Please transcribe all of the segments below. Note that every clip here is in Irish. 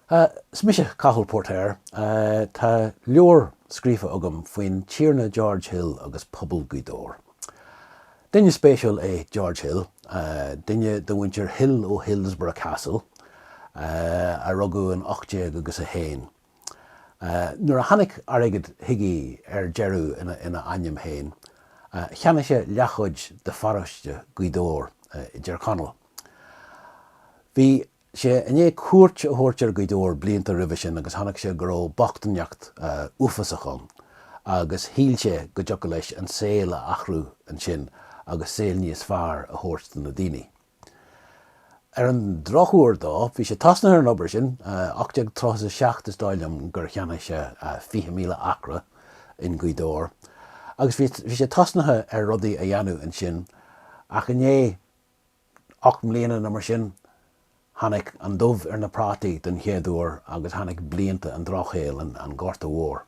Smise Cathal Póirtéir, tá leor scríofa agam faoin Tiarna George Hill agus Pobal Ghaoth. Dunne spéisiúil é George Hill, dunne do bhaintear Hill ó Hillsborough Castle, a rugadh an 8 agus a 1. Nuair a tháinig airgid hiigí dearú ina ainm hain, cheanna sé leachuid de Faraiste Ghaoth I Deireadh Conaill. Bhí sé inné cuairt a thuirtear Ghaoth blianta roimhe sin agus tháinig sé go raibh bachtainneacht uafasachán agus híl sé go dteacha leis an saoil a achrú an sin agus saoil níos fearr a thuirt na daoine. Ar an Drochshaoil dó, bhí sé tasnathe an obair sin, 837 is dáilm gur cheanna sé 20,000 acra in Ghaoth, agus bhí sé tasnathe ar rudaí a dhéanamh an sin, ach inné 8 mbliana na mar sin, tháinig an dubh ar na prátaí den chéadúir agus tháinig blianta an Drochshaoil an Ghaoth Dobhair.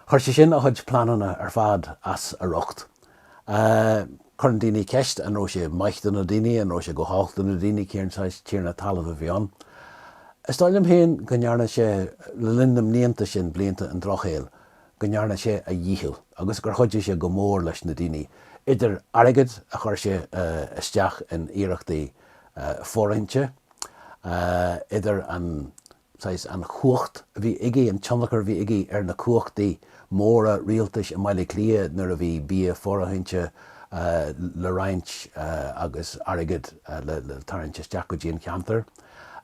Chuir sé sin a chuid plananna ar fad as a rucht. Chun daoine ceist an raibh sé maicht na daoine, an raibh sé go hácht na daoine céann tíarna talaimh a bhí an. Is dóilm héin go ndearna sé le linn mblianta sin blianta an Drochshaoil, go ndearna sé a dhiaidh, agus gur chuide sé go mór leis na daoine. Idir airgid a chuir sé isteach in iarachtaí fórainte, idir an chuacht a bhí igi, an tionlachar bhí igi ar na cuachtaí móra rialtais a mbaile clia nuair a bhí bí fórainte le roinnt agus airgid le tarraingt isteach go Déanann Cathal.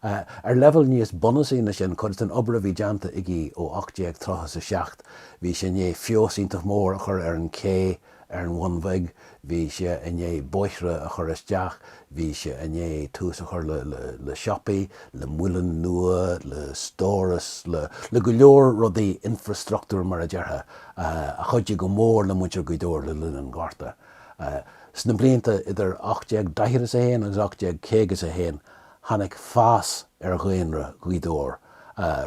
Ar level níos bonasaí na sin chud an obair a bhí deanta igi ó 837, bhí sé inné fiosíntaach mór a chur ar an cé ar an bhainmhig, bhí sé inné bóithre a chur isteach, bhí sé inné tús a chur le shoppaí, le muilin nua, le stóras, le go leor rudaí infrastruchtúr mar a deartha, a chuide go mór le muintear Ghaoth le linn an Ghaorta. Sna blianta idir 810 is a 1 agus 850 is a 1, tháinig fás ar ghaonra Ghaoth.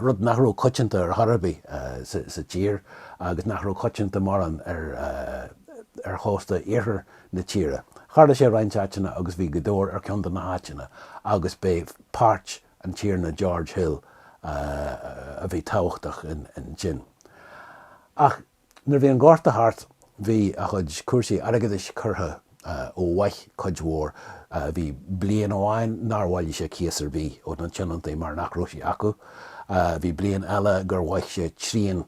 Rud nach raibh coitianta ar Harabí sa tír, agus nach raibh coitianta mar an ar chósta iarthar na tíre. Charla sé roinnt agus bhí Ghaoth ar ceantar na háiteanna, agus bé páirt an Tiarna George Hill a bhí táhachtach in sin. Ach, nuair bhí an Ghaorta thart, bhí a chud cuasaí airgeadais curtha ó mhaith chuidmhór, bhí blian óháin nar bhaile sé cíasar bhí ó na tionantaí mar nach raibh sé acu. Bhí blian eile gur mhaith sé tríon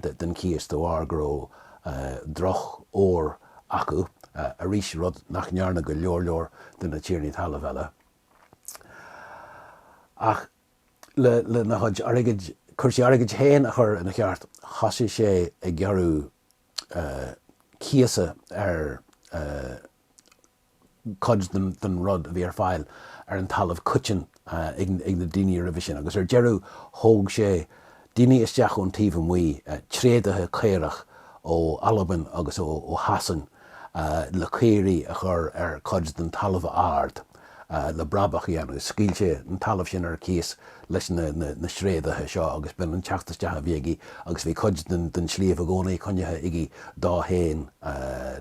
den cías do bhar gur Drochshaoil acu, a rís rud nach nearna go leor den na tíornaí talamh eile. Ach le na chuid airgid, chuirsaí airgid héin a chur ina cheart, chasaigh sé ag gearú cíasa ar cod den rud a bhí ar fáil ar an talamh cuitin ag na daoine roimhe sin, agus ar dearú thóg sé daoine isteach ón taobh amuigh, tréimhse chéireach ó Alban agus ó Hasan, le chéirí a chur ar cod den talamh ard, le brabach dhéanamh, scíl sé an talamh sin ar cíos leis na sréadthe seo, agus ben an teachtasteach a bhí igi, agus bhí cod den slíomh a gcónaí coinethe igi dá héin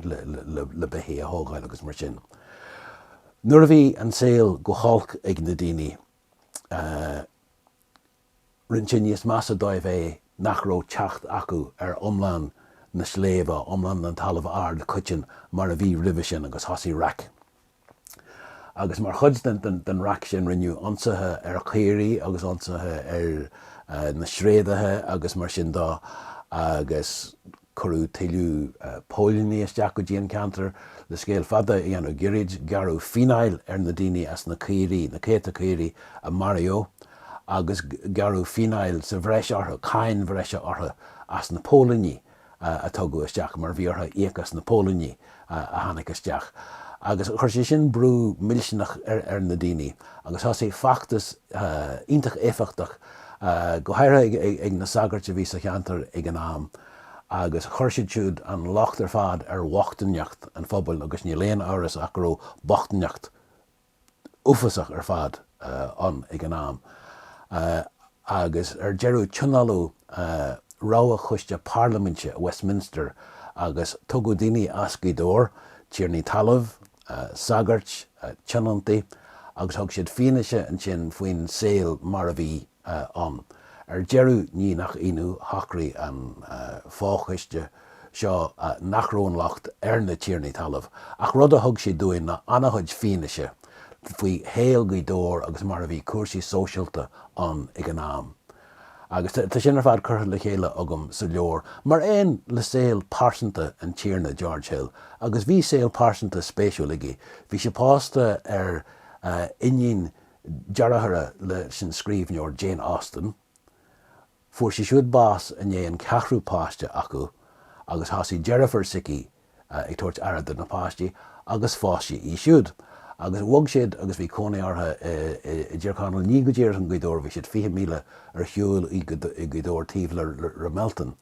le bithí a thógáil agus mar sin. Nuair a bhí an saoil go chálc ag na daoine, rinne sin níos measa dóibh é nach raibh teacht acu ar iomlán na sléomha, iomlán an talamh ard cuitin mar a bhí roimhe sin agus thosaí rac. Agus mar chud den rac sin rinneú ionsaithe ar chéirí agus ionsaithe ar na sréadthe agus mar sin dá, agus curú tailú póilíní isteach go Déanann Cathal le scéal fada i dhéanamh gairid garú fíneáil ar na daoine as na chéirí, na céta chéirí a Mario, agus garú fíneáil sa bhreis ortha, cain bhreis ortha as na póilíní a tugadh isteach, mar bhí ortha éacas na póilíní a tháinig isteach. Agus chuir sé sin brú milseanach ar na daoine, agus thosaí feachtas ionintach éifeachtach go háire ag na sagairt a bhí sa cheantar ag an am, agus chuir siad an lucht ar fad ar bhachtainneacht an phobail, agus ní léon áras ach go raibh bachtainneacht uafasach ar fad an ag an am. Agus ar dearú tionalú ráha chuiste parlamente a Westminster, agus tugadh daoine as Ghaoth, tíornaí talamh, sagairt, tionantaí, agus thug siad fianaise an sin faoin saoil mar a bhí an. Jeru ní nach inú hachraí an fáchaiste seo nachrón lucht na tíornaí talamh, ach rud a thug sé dúin na anachuid fianaise faoi héal gcomhar agus mar a bhí cuasaí sóisialta an ag an am. Agus tá sin ar fad curtha le chéile agam sa leor, mar éon le saoil pásanta An Tiarna George Hill, agus bhí saoil pásanta spéisiúil igi. Bhí sé pásta ar innín dearachara le sin scríbhneoir Jane Austen, fuair sé siúd bás a néon ceathrú páiste acu, agus hasí Jennifer Sicky ag tuairt airad na páistí, agus fáiste í siúd. Agus bhog siad agus bhí cónaí i dtíorchanal ní go déir an gcomhar, bhí siad 20,000 ar shiúil i gcomhar tíomh le melton.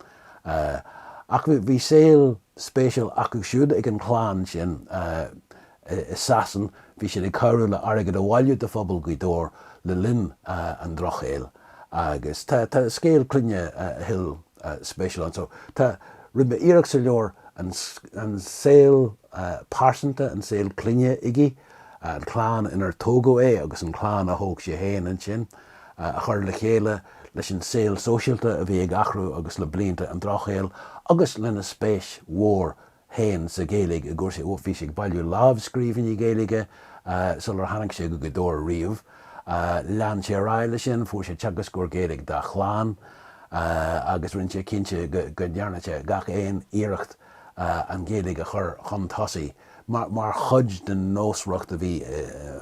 Ach bhí saoil spéisiúil acu siúd ag an chláán sin i Sasan, bhí siad ag cabhrú le airgid a bhaile de Pobal Ghaoth le linn an Drochshaoil. Agus tá scéal cluinne Hill spéisiúil an. So tá rud iarach sa leor an saoil pásanta, an saoil cluinne igi, an chláán inar tógó agus an chláán a thóg sé héin an sin, a chuir le chéile leis an saoil sóisialta a bhí ag achrú agus le blianta an Drochshaoil, agus lena spéis mhór héin sa Gaeilge a gcuir sé bhí sé bailú lámh scríbhinn i Gaeilge, sular tháinig sé go Ghaoth riamh, lean sé ráile sin, fuair sé teagas gur Gaeilge dá chláán, agus rinn sé cinnte go dearnaite gach éon iirecht an Gaeilge a chur chuntasaí, mar chud den nósreacht a bhí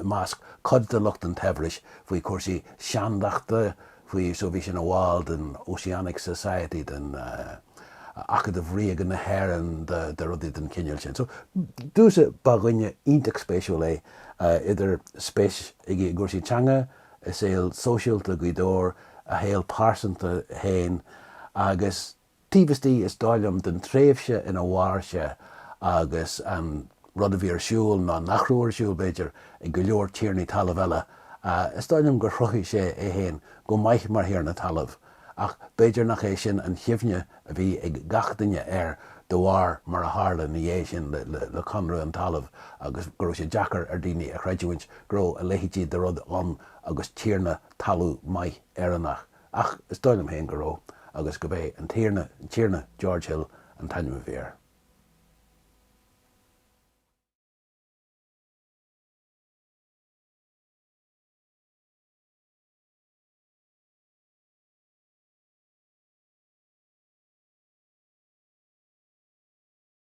másc chud de lucht an tebris faoi cuasaí seandaachta, faoi so bhí sin a bháil den Oceanic Society, den acad a bhríag an na haireann de rudaí den cineál sin. So dúsa baghaine ionach spéisiúil idir spéis ag gcuirsaí teanga, is saoil sóisialta Ghaoth, a héal pásanta héin, agus tíbhastí is dáilm den tréimhse ina bhhairse agus an rud a bhí ar siúil ná nachrúir siúil beidir i go leor tíornaí talamh eile. Is dáilm gur chruthí sé héin go maiith mar thiarna talamh, ach beidir nach é sin an chiimhne a bhí ag gach duine do bhhar mar a hála na dhé sin le conradh an talamh, agus gur sé deachar ar daoine a chreideúint gro a leithití de rud an agus tíorna talú maiith annach. Ach is dáilm héin go raibh, agus go bheith an Tiarna George Hill an tainmh bhéir.